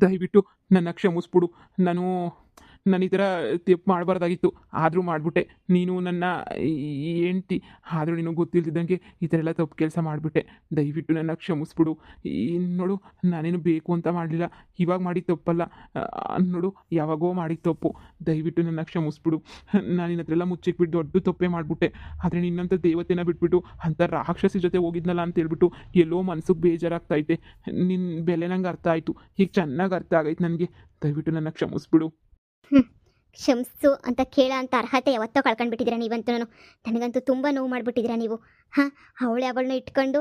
ದಯವಿಟ್ಟು ನನ್ನ ಕ್ಷಮಿಸ್ಬಿಡು. ನಾನು ನಾನು ಈ ಥರ ತಪ್ಪು ಮಾಡಬಾರ್ದಾಗಿತ್ತು. ಆದರೂ ಮಾಡಿಬಿಟ್ಟೆ. ನೀನು ನನ್ನ ಹೆಂಡ್ತಿ. ಆದರೂ ನಿನಗೆ ಗೊತ್ತಿಲ್ದಿದ್ದಂಗೆ ಈ ಥರ ಎಲ್ಲ ತಪ್ಪು ಕೆಲಸ ಮಾಡಿಬಿಟ್ಟೆ. ದಯವಿಟ್ಟು ನನ್ನ ಕ್ಷಮಿಸ್ಬಿಡು. ನೋಡು, ನಾನೇನು ಬೇಕು ಅಂತ ಮಾಡಲಿಲ್ಲ. ಇವಾಗ ಮಾಡಿದ ತಪ್ಪಲ್ಲ. ನೋಡು, ಯಾವಾಗೋ ಮಾಡಿದ ತಪ್ಪು. ದಯವಿಟ್ಟು ನನ್ನ ಕ್ಷಮಿಸ್ಬಿಡು. ನಾನು ನಿನ್ನ ಹತ್ರ ಎಲ್ಲ ಮುಚ್ಚಿಕ್ಬಿಟ್ಟು ದೊಡ್ಡ ತಪ್ಪೇ ಮಾಡಿಬಿಟ್ಟೆ. ಆದರೆ ನಿನ್ನಂಥ ದೇವತೆನ ಬಿಟ್ಬಿಟ್ಟು ಅಂಥ ರಾಕ್ಷಸಿ ಜೊತೆ ಹೋಗಿದ್ನಲ್ಲ ಅಂತೇಳ್ಬಿಟ್ಟು ಎಲ್ಲೋ ಮನ್ಸಿಗೆ ಬೇಜಾರಾಗ್ತೈತೆ. ನಿನ್ನ ಬೆಲೆ ನಂಗೆ ಅರ್ಥ ಆಯಿತು. ಈಗ ಚೆನ್ನಾಗಿ ಅರ್ಥ ಆಗೈತೆ ನನಗೆ. ದಯವಿಟ್ಟು ನನ್ನ ಕ್ಷಮಿಸ್ಬಿಡು. ಹ್ಞೂ ಕ್ಷಮಿಸು ಅಂತ ಕೇಳೋ ಅಂಥ ಅರ್ಹತೆ ಯಾವತ್ತೋ ಕಳ್ಕೊಂಡ್ಬಿಟ್ಟಿದ್ದೀರಾ ನೀವಂತೂ. ನನಗಂತೂ ತುಂಬ ನೋವು ಮಾಡಿಬಿಟ್ಟಿದ್ದೀರಾ ನೀವು. ಹಾಂ, ಅವಳನ್ನ ಇಟ್ಕೊಂಡು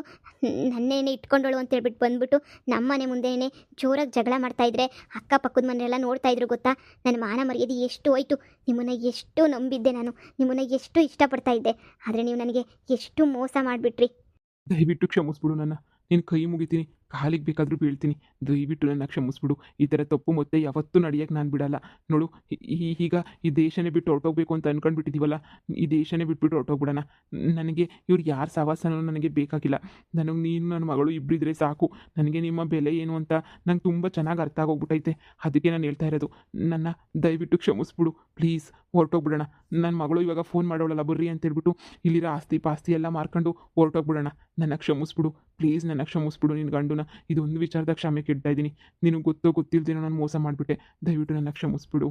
ನನ್ನೇನೆ ಇಟ್ಕೊಂಡೋಳು ಅಂತೇಳ್ಬಿಟ್ಟು ಬಂದುಬಿಟ್ಟು ನಮ್ಮ ಮನೆ ಮುಂದೆನೇ ಜೋರಾಗಿ ಜಗಳ ಮಾಡ್ತಾಯಿದ್ರೆ ಅಕ್ಕಪಕ್ಕದ ಮನೆಯೆಲ್ಲ ನೋಡ್ತಾಯಿದ್ರು ಗೊತ್ತಾ. ನನ್ನ ಮಾನ ಮರ್ಯಾದೆ ಎಷ್ಟು ಹೋಯ್ತು. ನಿಮ್ಮನ್ನು ಎಷ್ಟು ನಂಬಿದ್ದೆ ನಾನು, ನಿಮ್ಮನ್ನು ಎಷ್ಟು ಇಷ್ಟಪಡ್ತಾ ಇದ್ದೆ. ಆದರೆ ನೀವು ನನಗೆ ಎಷ್ಟು ಮೋಸ ಮಾಡಿಬಿಟ್ರಿ. ದಯವಿಟ್ಟು ಕ್ಷಮಿಸ್ಬಿಡು ನನ್ನ. ನಿನ್ನ ಕೈ ಮುಗಿತೀನಿ, ಕಾಲಿಗೆ ಬೇಕಾದರೂ ಬೀಳ್ತೀನಿ. ದಯವಿಟ್ಟು ನನ್ನ ಕ್ಷಮಿಸ್ಬಿಡು. ಈ ಥರ ತಪ್ಪು ಮತ್ತೆ ಯಾವತ್ತೂ ನಡೆಯೋಕ್ಕೆ ನಾನು ಬಿಡಲ್ಲ. ನೋಡು, ಈಗ ಈ ದೇಶನೇ ಬಿಟ್ಟು ಹೊರಟೋಗ್ಬೇಕು ಅಂತ ಅಂದ್ಕೊಂಡ್ಬಿಟ್ಟಿದ್ದೀವಲ್ಲ, ಈ ದೇಶನೇ ಬಿಟ್ಬಿಟ್ಟು ಹೊರಟೋಗ್ಬಿಡೋಣ. ನನಗೆ ಇವ್ರು ಯಾರ ಸಹವಾಸನೂ ನನಗೆ ಬೇಕಾಗಿಲ್ಲ. ನನಗೆ ನೀನು ನನ್ನ ಮಗಳು ಇಬ್ಬರಿದ್ರೆ ಸಾಕು. ನನಗೆ ನಿಮ್ಮ ಬೆಲೆ ಏನು ಅಂತ ನಂಗೆ ತುಂಬ ಚೆನ್ನಾಗಿ ಅರ್ಥ ಆಗೋಗ್ಬಿಟ್ಟೈತೆ. ಅದಕ್ಕೆ ನಾನು ಹೇಳ್ತಾ ಇರೋದು, ನನ್ನ ದಯವಿಟ್ಟು ಕ್ಷಮಿಸ್ಬಿಡು ಪ್ಲೀಸ್. ಹೊರಟೋಗ್ಬಿಡೋಣ. ನನ್ನ ಮಗಳು ಇವಾಗ ಫೋನ್ ಮಾಡೋಳಲ್ಲ ಬರ್ರಿ ಅಂತೇಳ್ಬಿಟ್ಟು ಇಲ್ಲಿರೋ ಆಸ್ತಿ ಪಾಸ್ತಿ ಎಲ್ಲ ಮಾರ್ಕೊಂಡು ಹೊರಟೋಗ್ಬಿಡೋಣ. ನನ್ನ ಕ್ಷಮಿಸ್ಬಿಡು ಪ್ಲೀಸ್. ನನ್ನ ಕ್ಷಮಿಸ್ಬಿಡು. ನಿನ್ನ ಗಂಡುನ ಇದೊಂದು ವಿಚಾರದಾಗ ಕ್ಷಮೆ ಕೇಳ್ತಾ ಇದ್ದೀನಿ. ನಿನಗೆ ಗೊತ್ತೋ ಗೊತ್ತಿಲ್ದೇನೋ ನಾನು ಮೋಸ ಮಾಡಿಬಿಟ್ಟೆ. ದಯವಿಟ್ಟು ನನ್ನ ಕ್ಷಮಿಸ್ಬಿಡು.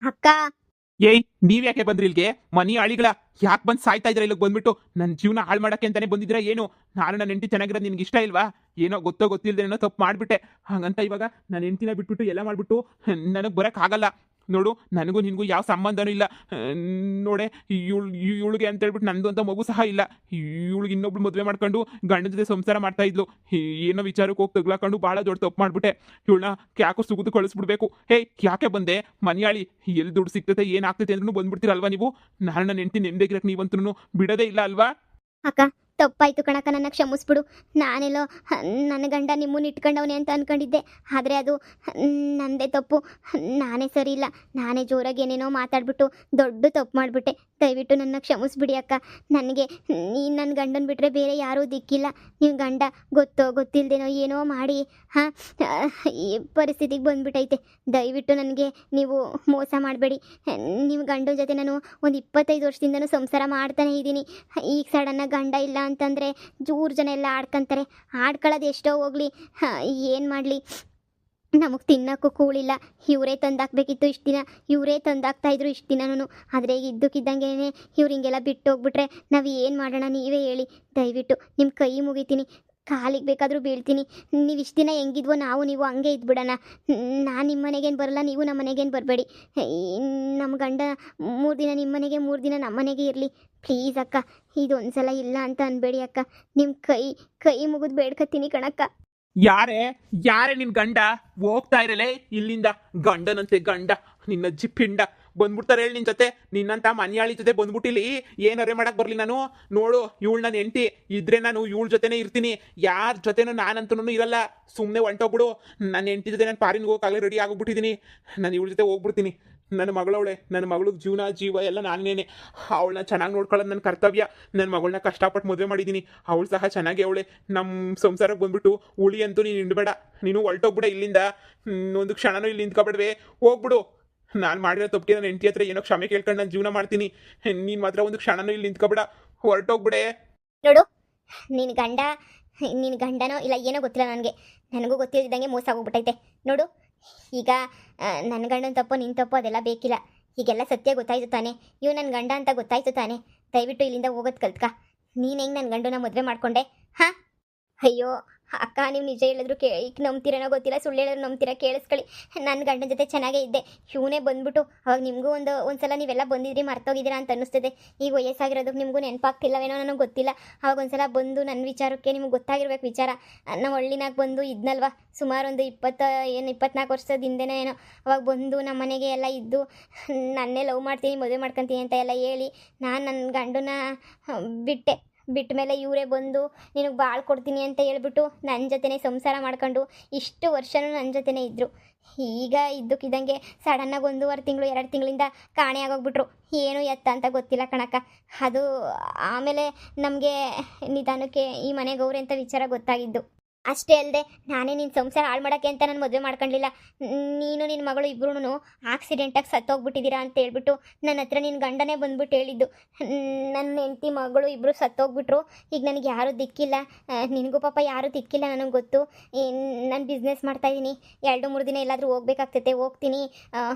ಅಕ್ಕ, ಏಯ್, ನೀವ್ ಯಾಕೆ ಬಂದ್ರಿ ಇಲ್ಲಿಗೆ? ಮನಿ ಆಳಿಗಳ ಯಾಕೆ ಬಂದು ಸಾಯ್ತಾ ಇದ್ರ? ಇಲ್ಲಿಗೆ ಬಂದ್ಬಿಟ್ಟು ನನ್ನ ಜೀವನ ಹಾಳು ಮಾಡಕ್ಕೆ ಅಂತಾನೆ ಬಂದಿದ್ದೀರಾ ಏನು? ನಾನು ನನ್ನ ಹೆಂಡತಿ ಚೆನ್ನಾಗಿರೋದು ನಿನ್ಗೆ ಇಷ್ಟ ಇಲ್ವಾ? ಏನೋ ಗೊತ್ತೋ ಗೊತ್ತಿಲ್ದೇನೋ ತಪ್ಪು ಮಾಡಿಬಿಟ್ಟೆ. ಹಾಗಂತ ಇವಾಗ ನನ್ನ ಹೆಂಡತಿನ ಬಿಟ್ಬಿಟ್ಟು ಎಲ್ಲ ಮಾಡಿಬಿಟ್ಟು ನನಗೆ ಬರೋಕ್ಕಾಗಲ್ಲ. ನೋಡು, ನನಗೂ ನಿನಗೂ ಯಾವ ಸಂಬಂಧನೂ ಇಲ್ಲ. ನೋಡೆ, ಇವಳಿಗೆ ಅಂತ ಹೇಳ್ಬಿಟ್ಟು ನಂದು ಅಂತ ಮಗು ಸಹ ಇಲ್ಲ. ಇವಳಿಗೆ ಇನ್ನೊಬ್ಳು ಮದುವೆ ಮಾಡ್ಕೊಂಡು ಗಂಡನ ಜೊತೆ ಸಂಸಾರ ಮಾಡ್ತಾ ಇದ್ಲು. ಏನೋ ವಿಚಾರಕ್ಕೆ ಹೋಗಿ ತಗ್ಲಾಕೊಂಡು ಭಾಳ ದೊಡ್ಡ ತಪ್ಪು ಮಾಡಿಬಿಟ್ಟೆ. ಇವಳನ್ನ ಯಾಕೋ ಸುಗಿದು ಕಳಿಸ್ಬಿಡ್ಬೇಕು. ಹೇ, ಯಾಕೆ ಬಂದೆ? ಮನೆಯಾಳಿ ಎಲ್ಲಿ ದುಡ್ಡು ಸಿಗ್ತೈತೆ ಏನಾಗ್ತೈತೆ ಅಂದ್ರೂ ಬಂದ್ಬಿಡ್ತೀರಲ್ವಾ ನೀವು? ನಾನು ನನ್ನ ಹೆಂಡತಿ ನೆಮ್ಮದಿಗಿರಕ್ಕೆ ನೀವಂತೂ ಬಿಡೋದೇ ಇಲ್ಲ ಅಲ್ವಾ? ಅಕ್ಕ, ತಪ್ಪಾಯಿತು ಕಣಕ್ಕ, ನನ್ನ ಕ್ಷಮಿಸ್ಬಿಡು. ನಾನೆಲ್ಲೋ ನನ್ನ ಗಂಡ ನಿಮ್ಮನ್ನು ಇಟ್ಕೊಂಡವನೇ ಅಂತ ಅಂದ್ಕೊಂಡಿದ್ದೆ. ಆದರೆ ಅದು ನನ್ನದೇ ತಪ್ಪು. ನಾನೇ ಸರಿ ಇಲ್ಲ. ನಾನೇ ಜೋರಾಗಿ ಏನೇನೋ ಮಾತಾಡ್ಬಿಟ್ಟು ದೊಡ್ಡ ತಪ್ಪು ಮಾಡಿಬಿಟ್ಟೆ. ದಯವಿಟ್ಟು ನನ್ನ ಕ್ಷಮಿಸ್ಬಿಡಿ ಅಕ್ಕ. ನನಗೆ ನೀನು ನನ್ನ ಗಂಡನ ಬಿಟ್ಟರೆ ಬೇರೆ ಯಾರೂ ದಿಕ್ಕಿಲ್ಲ. ನೀವು ಗಂಡ ಗೊತ್ತೋ ಗೊತ್ತಿಲ್ಲದೇನೋ ಏನೋ ಮಾಡಿ ಹಾಂ ಈ ಪರಿಸ್ಥಿತಿಗೆ ಬಂದುಬಿಟ್ಟೈತೆ. ದಯವಿಟ್ಟು ನನಗೆ ನೀವು ಮೋಸ ಮಾಡಬೇಡಿ. ನಿಮ್ಮ ಗಂಡನ ಜೊತೆ ನಾನು ಒಂದು 25 ವರ್ಷದಿಂದನೂ ಸಂಸಾರ ಮಾಡ್ತಾನೆ ಇದ್ದೀನಿ. ಈಗ ಸಡನ್ನಾಗಿ ಗಂಡ ಇಲ್ಲ ಅಂತಂದರೆ ಜೂರು ಜನ ಎಲ್ಲ ಆಡ್ಕೊಂತಾರೆ. ಆಡ್ಕೊಳ್ಳೋದು ಎಷ್ಟೋ ಹೋಗಲಿ, ಏನು ಮಾಡಲಿ, ನಮಗೆ ತಿನ್ನೋಕ್ಕೂ ಕೂಳಿಲ್ಲ. ಇವರೇ ತಂದಾಕಬೇಕಿತ್ತು ಇಷ್ಟು ದಿನ, ಇವರೇ ತಂದಾಕ್ತಾಯಿದ್ರು ಇಷ್ಟು ದಿನನೂ. ಆದರೆ ಈಗ ಇದ್ದಕ್ಕಿದ್ದಂಗೆ ಇವ್ರು ಹಿಂಗೆಲ್ಲ ಬಿಟ್ಟು ಹೋಗ್ಬಿಟ್ರೆ ನಾವು ಏನು ಮಾಡೋಣ? ನೀವೇ ಹೇಳಿ. ದಯವಿಟ್ಟು ನಿಮ್ಮ ಕೈ ಮುಗಿತೀನಿ, ಕಾಲಿಗೆ ಬೇಕಾದರೂ ಬೀಳ್ತೀನಿ. ನೀವು ಇಷ್ಟು ದಿನ ಹೆಂಗಿದ್ವೋ ನಾವು ನೀವು ಹಂಗೆ ಇದ್ಬಿಡೋಣ. ನಾನು ನಿಮ್ಮ ಮನೆಗೇನು ಬರಲ್ಲ, ನೀವು ನಮ್ಮ ಮನೆಗೇನು ಬರಬೇಡಿ. ನಮ್ಮ ಗಂಡ 3 ದಿನ ನಿಮ್ಮ ಮನೆಗೆ, 3 ದಿನ ನಮ್ಮ ಮನೆಗೆ ಇರಲಿ. ಪ್ಲೀಸ್ ಅಕ್ಕ, ಇದೊಂದು ಸಲ ಇಲ್ಲ ಅಂತ ಅನ್ಬೇಡಿ ಅಕ್ಕ. ನಿಮ್ಮ ಕೈ ಮುಗಿದು ಬೇಡ್ಕತ್ತೀನಿ ಕಣಕ್ಕ. ಯಾರೇ ಯಾರೇ ನಿನ್ ಗಂಡ? ಹೋಗ್ತಾ ಇರಲೇ ಇಲ್ಲಿಂದ. ಗಂಡನಂತೆ ಗಂಡ, ನಿನ್ನ ಜಿಪ್ಪಿಂಡ ಬಂದ್ಬಿಡ್ತಾರೆ ಹೇಳಿ ನಿನ್ ಜೊತೆ. ನಿನ್ನಂತ ಮನೆಯಾಳಿ ಜೊತೆ ಬಂದ್ಬಿಟ್ಟಿಲ್ಲಿ ಏನಾರೇ ಮಾಡಕ್ ಬರ್ಲಿ ನಾನು? ನೋಡು, ಇವಳು ನನ್ನ ಹೆಂಡತಿ ಇದ್ರೆ ನಾನು ಇವಳ ಜೊತೆನೇ ಇರ್ತೀನಿ. ಯಾರ ಜೊತೆನೂ ನಾನಂತೂ ಇರಲ್ಲ. ಸುಮ್ಮನೆ ಹೊಂಟೋಗ್ಬಿಡು. ನನ್ನ ಹೆಂಡತಿ ಜೊತೆ ನಾನು ಪಾರಿನ್ಗೆ ಹೋಗಕ್ಕಾಗಲೇ ರೆಡಿ ಆಗಿಬಿಟ್ಟಿದ್ದೀನಿ. ನಾನು ಇವಳ ಜೊತೆ ಹೋಗ್ಬಿಡ್ತೀನಿ. ನನ್ನ ಮಗಳವಳೆ, ನನ್ನ ಮಗಳಿಗೆ ಜೀವನ ಜೀವ ಎಲ್ಲ ನಾನೇನೆ. ಅವಳನ್ನ ಚೆನ್ನಾಗಿ ನೋಡ್ಕೊಳ್ಳೋದು ನನ್ನ ಕರ್ತವ್ಯ. ನನ್ನ ಮಗಳನ್ನ ಕಷ್ಟಪಟ್ಟು ಮದುವೆ ಮಾಡಿದ್ದೀನಿ. ಅವಳು ಸಹ ಚೆನ್ನಾಗಿ ಅವಳೆ. ನಮ್ಮ ಸಂಸಾರಕ್ಕೆ ಬಂದ್ಬಿಟ್ಟು ಉಳಿ ಅಂತೂ ನೀನು ಹಿಂಡ್ಬೇಡ. ನೀನು ಹೊರಟೋಗ್ಬಿಡ ಇಲ್ಲಿಂದ. ಒಂದು ಕ್ಷಣನೂ ಇಲ್ಲಿ ನಿಂತ್ಕೊಬೇಡವೆ, ಹೋಗ್ಬಿಡು. ನಾನು ಮಾಡಿರೋ ತಪ್ಪಿಗೆ ನನ್ನ ಹೆಂಡತಿ ಹತ್ರ ಏನೋ ಕ್ಷಮೆ ಕೇಳ್ಕೊಂಡು ನಾನು ಜೀವನ ಮಾಡ್ತೀನಿ. ನೀನು ಮಾತ್ರ ಒಂದು ಕ್ಷಣನೂ ಇಲ್ಲಿ ನಿಂತ್ಕೊಬೇಡ, ಹೊರಟೋಗ್ಬಿಡೆ. ನೋಡು, ನಿನ್ನ ಗಂಡನೋ ಇಲ್ಲ ಏನೋ ಗೊತ್ತಿಲ್ಲ ನನಗೆ. ನನಗೂ ಗೊತ್ತಿಲ್ಲದಂಗೆ ಮೋಸ ಆಗೋಗ್ಬಿಟ್ಟೈತೆ. ನೋಡು, ಈಗ ನನ್ನ ಗಂಡನ ತಪ್ಪು ನಿನ್ನ ತಪ್ಪು ಅದೆಲ್ಲ ಬೇಕಿಲ್ಲ. ಈಗೆಲ್ಲ ಸತ್ಯ ಗೊತ್ತಾಯ್ತು ತಾನೆ. ಇವು ನನ್ನ ಗಂಡ ಅಂತ ಗೊತ್ತಾಯ್ತು ತಾನೆ. ದಯವಿಟ್ಟು ಇಲ್ಲಿಂದ ಹೋಗೋದು ಕಲ್ತ್ಕ. ನೀನು ಹೆಂಗೆ ನನ್ನ ಗಂಡನ ಮದುವೆ ಮಾಡ್ಕೊಂಡೆ? ಹಾಂ, ಅಯ್ಯೋ ಅಕ್ಕ, ನೀವು ನಿಜ ಹೇಳಿದ್ರು ಈಗ ನಂಬ್ತೀರೇನೋ ಗೊತ್ತಿಲ್ಲ, ಸುಳ್ಳು ಹೇಳಿದ್ರು ನಂಬ್ತೀರಾ? ಕೇಳಿಸ್ಕೊಳ್ಳಿ. ನನ್ನ ಗಂಡನ ಜೊತೆ ಚೆನ್ನಾಗೇ ಇದ್ದೆ. ಇವನೇ ಬಂದ್ಬಿಟ್ಟು ಅವಾಗ ನಿಮಗೂ ಒಂದ್ಸಲ ನೀವೆಲ್ಲ ಬಂದಿದ್ರಿ ಮರ್ತೋಗಿದ್ದೀರಾ ಅಂತ ಅನ್ನಿಸ್ತದೆ. ಈಗ ವಯಸ್ಸಾಗಿರೋದಕ್ಕೆ ನಿಮಗೂ ನೆನಪಾಗ್ತಿಲ್ಲವೇನೋ ನನಗೆ ಗೊತ್ತಿಲ್ಲ. ಅವಾಗ ಒಂದ್ಸಲ ಬಂದು ನನ್ನ ವಿಚಾರಕ್ಕೆ ನಿಮ್ಗೆ ಗೊತ್ತಾಗಿರ್ಬೇಕು ವಿಚಾರ. ನಮ್ಮ ಹಳ್ಳಿನಾಗ ಬಂದು ಇದ್ನಲ್ವ ಸುಮಾರು ಒಂದು 24 ವರ್ಷದ ಹಿಂದೆನೇ ಏನೋ. ಅವಾಗ ಬಂದು ನಮ್ಮ ಮನೆಗೆ ಎಲ್ಲ ಇದ್ದು ನನ್ನೇ ಲವ್ ಮಾಡ್ತೀನಿ, ಮದುವೆ ಮಾಡ್ಕೊತೀನಿ ಅಂತ ಎಲ್ಲ ಹೇಳಿ ನಾನು ನನ್ನ ಗಂಡನ ಬಿಟ್ಟ ಮೇಲೆ ಇವರೇ ಬಂದು ನಿನಗೆ ಬಾಳ್ ಕೊಡ್ತೀನಿ ಅಂತ ಹೇಳ್ಬಿಟ್ಟು ನನ್ನ ಜೊತೆನೇ ಸಂಸಾರ ಮಾಡ್ಕೊಂಡು ಇಷ್ಟು ವರ್ಷನೂ ನನ್ನ ಜೊತೆನೇ ಇದ್ದರು. ಈಗ ಇದ್ದಕ್ಕಿದ್ದಂಗೆ ಸಡನ್ನಾಗಿ 1.5 ತಿಂಗಳು 2 ತಿಂಗಳಿಂದ ಕಾಣೆ ಆಗೋಗ್ಬಿಟ್ರು. ಏನು ಎತ್ತ ಅಂತ ಗೊತ್ತಿಲ್ಲ ಕಣಕ್ಕ. ಅದು ಆಮೇಲೆ ನಮಗೆ ನಿಧಾನಕ್ಕೆ ಈ ಮನೆಗೌರೆ ಅಂತ ವಿಚಾರ ಗೊತ್ತಾಗಿದ್ದು. ಅಷ್ಟೇ ಅಲ್ಲದೆ ನಾನೇ ನಿನ್ನ ಸಂಸಾರ ಹಾಳು ಮಾಡೋಕ್ಕೆ ಅಂತ ನಾನು ಮದುವೆ ಮಾಡ್ಕೊಂಡಿಲ್ಲ. ನೀನು ನಿನ್ನ ಮಗಳು ಇಬ್ಬರೂ ಆಕ್ಸಿಡೆಂಟಾಗಿ ಸತ್ತೋಗ್ಬಿಟ್ಟಿದ್ದೀರಾ ಅಂತ ಹೇಳ್ಬಿಟ್ಟು ನನ್ನ ಹತ್ರ ನಿನ್ನ ಗಂಡನೇ ಬಂದ್ಬಿಟ್ಟು ಹೇಳಿದ್ದು. ನನ್ನ ಹೆಂಡತಿ ಮಗಳು ಇಬ್ಬರು ಸತ್ತೋಗ್ಬಿಟ್ರು. ಈಗ ನನಗೆ ಯಾರೂ ದಿಕ್ಕಿಲ್ಲ. ನಿನಗೂ ಪಾಪ ಯಾರೂ ದಿಕ್ಕಿಲ್ಲ, ನನಗೆ ಗೊತ್ತು. ನಾನು ಬಿಸ್ನೆಸ್ ಮಾಡ್ತಾಯಿದ್ದೀನಿ, 2-3 ದಿನ ಎಲ್ಲಾದರೂ ಹೋಗ್ಬೇಕಾಗ್ತೈತೆ, ಹೋಗ್ತೀನಿ,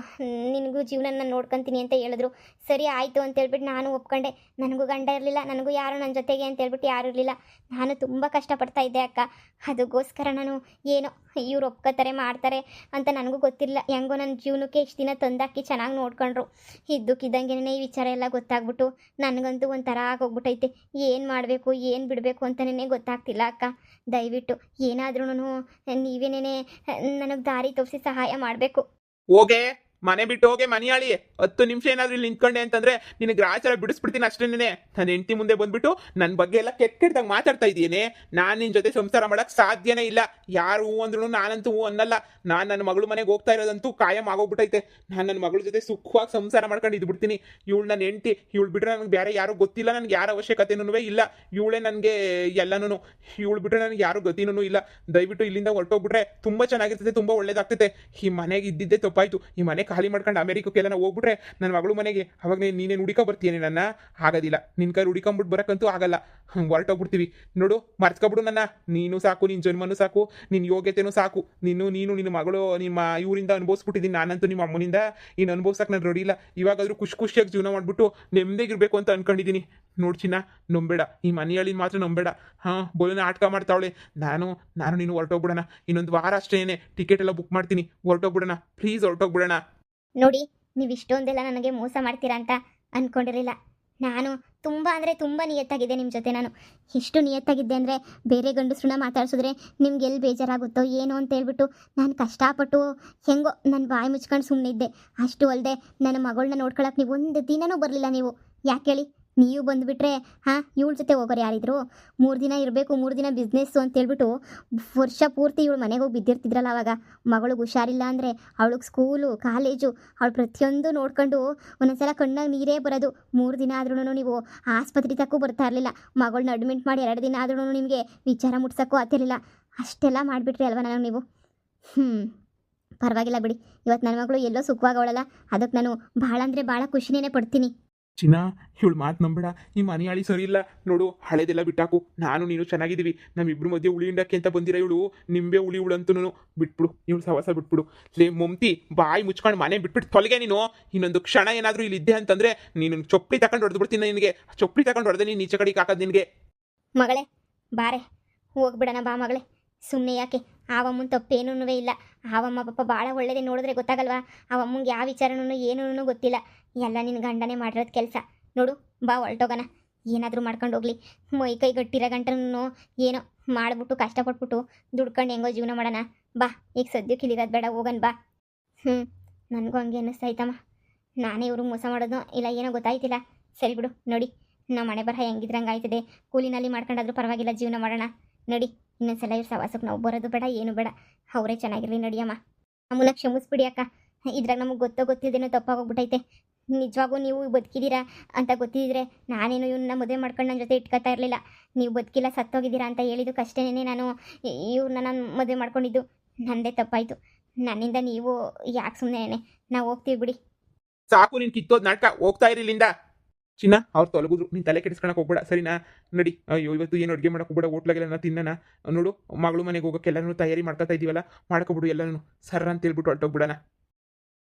ನಿನಗೂ ಜೀವನ ನಾನು ನೋಡ್ಕೊತೀನಿ ಅಂತ ಹೇಳಿದ್ರು. ಸರಿ ಆಯಿತು ಅಂತ ಹೇಳ್ಬಿಟ್ಟು ನಾನು ಒಪ್ಕೊಂಡೆ. ನನಗೂ ಗಂಡ ಇರಲಿಲ್ಲ, ನನಗೂ ಯಾರು ನನ್ನ ಜೊತೆಗೆ ಅಂತ ಹೇಳ್ಬಿಟ್ಟು ಯಾರೂ ಇರಲಿಲ್ಲ. ನಾನು ತುಂಬ ಕಷ್ಟಪಡ್ತಾ ಇದ್ದೆ ಅಕ್ಕ. ಅದಕ್ಕೋಸ್ಕರ ನಾನು ಏನೋ ಇವ್ರು ಒಪ್ಕೋತಾರೆ ಮಾಡ್ತಾರೆ ಅಂತ ನನಗೂ ಗೊತ್ತಿರಲಿಲ್ಲ. ಹೆಂಗೋ ನನ್ನ ಜೀವನಕ್ಕೆ ಇಷ್ಟು ದಿನ ತಂದಾಕಿ ಚೆನ್ನಾಗಿ ನೋಡ್ಕೊಂಡ್ರು. ಇದ್ದಕ್ಕಿದ್ದಂಗೆನೇ ಈ ವಿಚಾರ ಎಲ್ಲ ಗೊತ್ತಾಗ್ಬಿಟ್ಟು ನನಗಂತೂ ಒಂಥರ ಆಗೋಗ್ಬಿಟ್ಟೈತೆ. ಏನು ಮಾಡಬೇಕು ಏನು ಬಿಡಬೇಕು ಅಂತಲೇ ಗೊತ್ತಾಗ್ತಿಲ್ಲ ಅಕ್ಕ. ದಯವಿಟ್ಟು ಏನಾದ್ರೂ ನೀವೇನೇ ನನಗೆ ದಾರಿ ತೋರಿಸಿ ಸಹಾಯ ಮಾಡಬೇಕು. ಹೋಗೆ ಮನೆ ಬಿಟ್ಟು ಹೋಗಿ ಮನೆಯಾಳಿ. 10 ನಿಮಿಷ ಏನಾದ್ರೂ ಇಲ್ಲಿ ನಿಂತ್ಕೊಂಡೆ ಅಂತಂದ್ರೆ ನಿನಗೆ ಗ್ರಾಚಾರ ಬಿಡಿಸ್ಬಿಡ್ತೀನಿ ಅಷ್ಟೇನೆ. ನನ್ನ ಹೆಂಡತಿ ಮುಂದೆ ಬಂದ್ಬಿಟ್ಟು ನನ್ನ ಬಗ್ಗೆ ಎಲ್ಲ ಕೆಟ್ಟದಾಗ ಮಾತಾಡ್ತಾ ಇದ್ದೀನಿ. ನಾನು ನಿನ್ನ ಜೊತೆ ಸಂಸಾರ ಮಾಡಕ್ ಸಾಧ್ಯನೇ ಇಲ್ಲ. ಯಾರು ಹೂ ಅಂದ್ರೂ ನಾನಂತೂ ಹೂ ಅನ್ನಲ್ಲ. ನಾನು ನನ್ನ ಮಗಳು ಮನೆಗೆ ಹೋಗ್ತಾ ಇರೋದಂತೂ ಕಾಯಂ ಆಗೋಗ್ಬಿಟ್ಟೈತೆ. ನಾನು ನನ್ನ ಮಗಳ ಜೊತೆ ಸುಖವಾಗಿ ಸಂಸಾರ ಮಾಡ್ಕೊಂಡು ಇದ್ಬಿಡ್ತೀನಿ. ಇವಳು ನನ್ನ ಹೆಂಡತಿ, ಇವಳು ಬಿಟ್ರೆ ನನಗೆ ಬೇರೆ ಯಾರು ಗೊತ್ತಿಲ್ಲ. ನನಗೆ ಯಾರ ಅವಶ್ಯಕತೆನೂ ಇಲ್ಲ. ಇವಳೇ ನನಗೆ ಎಲ್ಲನೂ. ಇವಳು ಬಿಟ್ರೆ ನನಗೆ ಯಾರು ಗತಿನೂ ಇಲ್ಲ. ದಯವಿಟ್ಟು ಇಲ್ಲಿಂದ ಹೊರಟೋಗ್ಬಿಟ್ರೆ ತುಂಬ ಚೆನ್ನಾಗಿರ್ತದೆ, ತುಂಬ ಒಳ್ಳೇದಾಗ್ತೈತೆ. ಈ ಮನೆಗೆ ಇದ್ದಿದ್ದೇ ತಪ್ಪಾಯ್ತು. ಈ ಮನೆ ಖಾಲಿ ಮಾಡ್ಕೊಂಡು ಅಮೆರಿಕಕ್ಕೆಲ್ಲ ಹೋಗ್ಬಿಟ್ರೆ ನನ್ನ ಮಗಳು ಮನೆಗೆ ಅವಾಗ ನೀನೇನು ಹುಡುಕ ಬರ್ತೀನಿ. ನನ್ನ ಆಗೋದಿಲ್ಲ. ನಿನ್ನ ಕೈ ಹುಡುಕೊಂಬಿಟ್ಟು ಬರೋಕ್ಕಂತೂ ಆಗಲ್ಲ. ಹೊರಟೋಗ್ಬಿಡ್ತೀವಿ ನೋಡು. ಮರ್ತ್ಕೊಬಿಡು ನನ್ನ. ನೀನು ಸಾಕು, ನಿನ್ನ ಜನ್ಮನೂ ಸಾಕು, ನಿನ್ನ ಯೋಗ್ಯತೆನೂ ಸಾಕು. ನೀನು ನಿನ್ನ ಮಗಳು ನಿಮ್ಮ ಇವರಿಂದ ಅನುಭವಿಸ್ಬಿಟ್ಟಿದ್ದೀನಿ. ನಾನಂತೂ ನಿಮ್ಮ ಅಮ್ಮನಿಂದ ಇನ್ನು ಅನುಭವಿಸಕ್ಕೆ ನಾನು ರೆಡಿ ಇಲ್ಲ. ಇವಾಗಾದರೂ ಖುಷಿಯಾಗಿ ಜೀವನ ಮಾಡಿಬಿಟ್ಟು ನೆಮ್ಮದಿಗಿರ್ಬೇಕು ಅಂತ ಅನ್ಕೊಂಡಿದ್ದೀನಿ. ನೋಡು ಚಿನ್ನ, ನಂಬೇಡ. ಈ ಮನೆಯಲ್ಲಿ ಮಾತ್ರ ನಂಬೇಡ. ಬೋಲನ ಆಟಕ ಮಾಡ್ತಾವಳೆ. ನಾನು ನೀನು ಹೊರಟೋಗ್ಬಿಡೋಣ. ಇನ್ನೊಂದು ವಾರ ಅಷ್ಟೇನೆ ಟಿಕೆಟ್ ಎಲ್ಲ ಬುಕ್ ಮಾಡ್ತೀನಿ. ಹೊರಟೋಗ್ಬಿಡೋಣ, ಪ್ಲೀಸ್ ಹೊರಟೋಗ್ಬಿಡೋಣ. ನೋಡಿ, ನೀವು ಇಷ್ಟೊಂದೆಲ್ಲ ನನಗೆ ಮೋಸ ಮಾಡ್ತೀರಾ ಅಂತ ಅಂದ್ಕೊಂಡಿರಲಿಲ್ಲ. ನಾನು ತುಂಬ ಅಂದರೆ ತುಂಬ ನಿಯತ್ತಾಗಿದೆ ನಿಮ್ಮ ಜೊತೆ. ನಾನು ಎಷ್ಟು ನಿಯತ್ತಾಗಿದ್ದೆ ಅಂದರೆ ಬೇರೆ ಗಂಡಸ್ರನ್ನ ಮಾತಾಡ್ಸಿದ್ರೆ ನಿಮ್ಗೆ ಎಲ್ಲಿ ಬೇಜಾರಾಗುತ್ತೋ ಏನೋ ಅಂತ ಹೇಳ್ಬಿಟ್ಟು ನಾನು ಕಷ್ಟಪಟ್ಟು ಹೆಂಗೋ ನನ್ನ ಬಾಯಿ ಮುಚ್ಕೊಂಡು ಸುಮ್ಮನೆ ಇದ್ದೆ. ಅಷ್ಟು ಅಲ್ಲದೆ ನನ್ನ ಮಗಳನ್ನ ನೋಡ್ಕೊಳಕ್ಕೆ ನೀವು ಒಂದು ದಿನವೂ ಬರಲಿಲ್ಲ. ನೀವು ಯಾಕೆ ಹೇಳಿ? ನೀವು ಬಂದುಬಿಟ್ರೆ ಇವಳ ಜೊತೆ ಹೋಗೋರು ಯಾರಿದ್ರು? 3 ದಿನ ಇರಬೇಕು, 3 ದಿನ ಬಿಸ್ನೆಸ್ಸು ಅಂತೇಳ್ಬಿಟ್ಟು ವರ್ಷ ಪೂರ್ತಿ ಇವಳು ಮನೆಗೆ ಹೋಗಿ ಬಿದ್ದಿರ್ತಿದ್ರಲ್ಲ. ಆವಾಗ ಮಗಳಿಗೆ ಹುಷಾರಿಲ್ಲ ಅಂದರೆ ಅವಳಿಗೆ ಸ್ಕೂಲು ಕಾಲೇಜು ಅವಳು ಪ್ರತಿಯೊಂದು ನೋಡ್ಕೊಂಡು ಒಂದೊಂದ್ಸಲ ಕಣ್ಣಾಗ ನೀರೇ ಬರೋದು. 3 ದಿನ ಆದ್ರೂ ನೀವು ಆಸ್ಪತ್ರೆ ತಕ್ಕೂ ಬರ್ತಾ ಇರಲಿಲ್ಲ. ಮಗಳನ್ನ ಅಡ್ಮಿಟ್ ಮಾಡಿ 2 ದಿನ ಆದ್ರೂ ನಿಮಗೆ ವಿಚಾರ ಮುಟ್ಸೋಕ್ಕೂ ಆಗ್ತಿರಲಿಲ್ಲ. ಅಷ್ಟೆಲ್ಲ ಮಾಡಿಬಿಟ್ರಿ ಅಲ್ವ ನನಗೆ ನೀವು. ಪರವಾಗಿಲ್ಲ ಬಿಡಿ. ಇವತ್ತು ನನ್ನ ಮಗಳು ಎಲ್ಲೋ ಸುಖವಾಗವಳಲ್ಲ, ಅದಕ್ಕೆ ನಾನು ಭಾಳ ಅಂದರೆ ಭಾಳ ಖುಷಿನೇ ಪಡ್ತೀನಿ. ಚಿನ್ನ, ಇವಳು ಮಾತು ನಂಬೇಡ. ಈ ಮನೆಯಾಳಿ ಸರಿ ಇಲ್ಲ ನೋಡು. ಹಳೆದೆಲ್ಲ ಬಿಟ್ಟಾಕು. ನಾನು ನೀನು ಚೆನ್ನಾಗಿದ್ದೀವಿ. ನಮ್ಮಿಬ್ರು ಮಧ್ಯೆ ಉಳಿ ಹಿಂಡಕ್ಕೆ ಅಂತ ಬಂದಿರೋ ಇವಳು ನಿಂಬೆ ಹುಳಿ ಅಂತೂ ಬಿಟ್ಬಿಡು. ಇವಳು ಸವಸ ಬಿಟ್ಬಿಡು. ಲೇ ಮಮ್ತಿ, ಬಾಯಿ ಮುಚ್ಕೊಂಡು ಮನೆ ಬಿಟ್ಬಿಟ್ಟು ತೊಲಗೆ ನೀನು. ಇನ್ನೊಂದು ಕ್ಷಣ ಏನಾದರೂ ಇಲ್ಲಿ ಇದ್ದೆ ಅಂತಂದ್ರೆ ನೀನು ಚೊಪ್ಪಲಿ ತಗೊಂಡು ಹೊಡೆದ್ಬಿಡ್ತೀನಿ. ನಿನಗೆ ಚೊಪ್ಪಲಿ ತಗೊಂಡು ಹೊಡೆದ ನೀನು ಈಚೆ ಕಡೆಗೆ ಹಾಕೋದು ನಿನಗೆ. ಮಗಳೇ ಬಾರೆ, ಹೋಗ್ಬಿಡೋಣ ಬಾ ಮಗಳೇ. ಸುಮ್ಮನೆ ಯಾಕೆ? ಆವಮ್ಮನ ತಪ್ಪೇನೂ ಇಲ್ಲ. ಆವಮ್ಮ ಪಾಪ ಭಾಳ ಒಳ್ಳೇದೇ. ನೋಡಿದ್ರೆ ಗೊತ್ತಾಗಲ್ವಾ ಆವಮ್ಮಂಗೆ ಯಾವ ವಿಚಾರನೂ ಏನೂ ಗೊತ್ತಿಲ್ಲ. ಎಲ್ಲ ನಿನ್ನ ಗಂಡನೇ ಮಾಡಿರೋದು ಕೆಲಸ. ನೋಡು ಬಾ, ಹೊರಟೋಗೋಣ. ಏನಾದರೂ ಮಾಡ್ಕೊಂಡು ಹೋಗ್ಲಿ. ಮೈ ಕೈ ಗಟ್ಟಿರೋ ಗಂಟನೂ ಏನೋ ಮಾಡಿಬಿಟ್ಟು ಕಷ್ಟಪಟ್ಬಿಟ್ಟು ದುಡ್ಕೊಂಡು ಹೆಂಗೋ ಜೀವನ ಮಾಡೋಣ. ಬಾ, ಈಗ ಸದ್ಯಕ್ಕೆ ಇಲ್ಲಿರೋದು ಬೇಡ, ಹೋಗೋಣ ಬಾ. ನನಗೂ ಹಂಗೆ ಅನ್ನಿಸ್ತಾಯ್ತಮ್ಮ. ನಾನೇ ಇವರು ಮೋಸ ಮಾಡೋದು ಇಲ್ಲ ಏನೋ ಗೊತ್ತಾಯ್ತಿಲ್ಲ. ಸರಿ ಬಿಡು. ನೋಡಿ, ನಮ್ಮ ಮನೆ ಬರಹ ಹೆಂಗಿದ್ರಂಗೆ ಆಯ್ತದೆ. ಕೂಲಿನಲ್ಲಿ ಮಾಡ್ಕೊಂಡಾದ್ರೂ ಪರವಾಗಿಲ್ಲ, ಜೀವನ ಮಾಡೋಣ. ನಡಿ, ಇನ್ನೊಂದ್ಸಲ ಇವ್ರ ಸವಾಸಕ್ಕೆ ನಾವು ಬರೋದು ಬೇಡ, ಏನು ಬೇಡ. ಅವರೇ ಚೆನ್ನಾಗಿರಲಿ. ನಡಿಯಮ್ಮ. ಅಮ್ಮನ ಕ್ಷಮಿಸ್ಬಿಡಿ ಅಕ್ಕ. ಇದ್ರಾಗ ನಮಗೆ ಗೊತ್ತಿದ್ದೇನೋ ತಪ್ಪಾಗೋಗ್ಬಿಟ್ಟೈತೆ. ನಿಜವಾಗೂ ನೀವು ಬದುಕಿದ್ದೀರಾ ಅಂತ ಗೊತ್ತಿದ್ದರೆ ನಾನೇನು ಇವನ್ನ ಮದುವೆ ಮಾಡ್ಕೊಂಡು ನನ್ನ ಜೊತೆ ಇಟ್ಕೊತಾ ಇರಲಿಲ್ಲ. ನೀವು ಬದುಕಿಲ್ಲ, ಸತ್ತೋಗಿದ್ದೀರಾ ಅಂತ ಹೇಳಿದ್ದಕ್ಕಷ್ಟೇನೆ ನಾನು ಇವ್ರನ್ನ ನಾನು ಮದುವೆ ಮಾಡ್ಕೊಂಡಿದ್ದು. ನನ್ನದೇ ತಪ್ಪಾಯಿತು. ನನ್ನಿಂದ ನೀವು ಯಾಕೆ ಸುಮ್ಮನೆ ನಾವು ಹೋಗ್ತೀವಿ ಬಿಡಿ. ಸಾಕು ನೀನು ಕಿತ್ತೋದು ನಾಟಕ. ಹೋಗ್ತಾ ಇರಲಿಲ್ಲ ಚಿನ್ನ. ಅವ್ರು ತೊಲಗಿದ್ರು. ನೀನು ತಲೆ ಕೆಡಿಸ್ಕೊಳಕ್ಕೆ ಹೋಗ್ಬೇಡ, ಸರಿನಾ? ನಡಿ. ಅಯ್ಯೋ, ಇವತ್ತು ಏನು ಅಡುಗೆ ಮಾಡೋಕೆ ಹೋಗ್ಬೇಡ. ಹೋಟ್ಲಾಗೆಲ್ಲ ತಿನ್ನೋಣ. ನೋಡು, ಮಗಳು ಮನೆಗೆ ಹೋಗೋಕ್ಕೆಲ್ಲನೂ ತಯಾರಿ ಮಾಡ್ಕೊತಾ ಇದೀವಲ್ಲ, ಮಾಡ್ಕೊಬಿಡು ಎಲ್ಲನೂ. ಸರ್ ಅಂತ ಹೇಳ್ಬಿಟ್ಟು ಹೊರಟೋಗ್ಬಿಡೋಣ.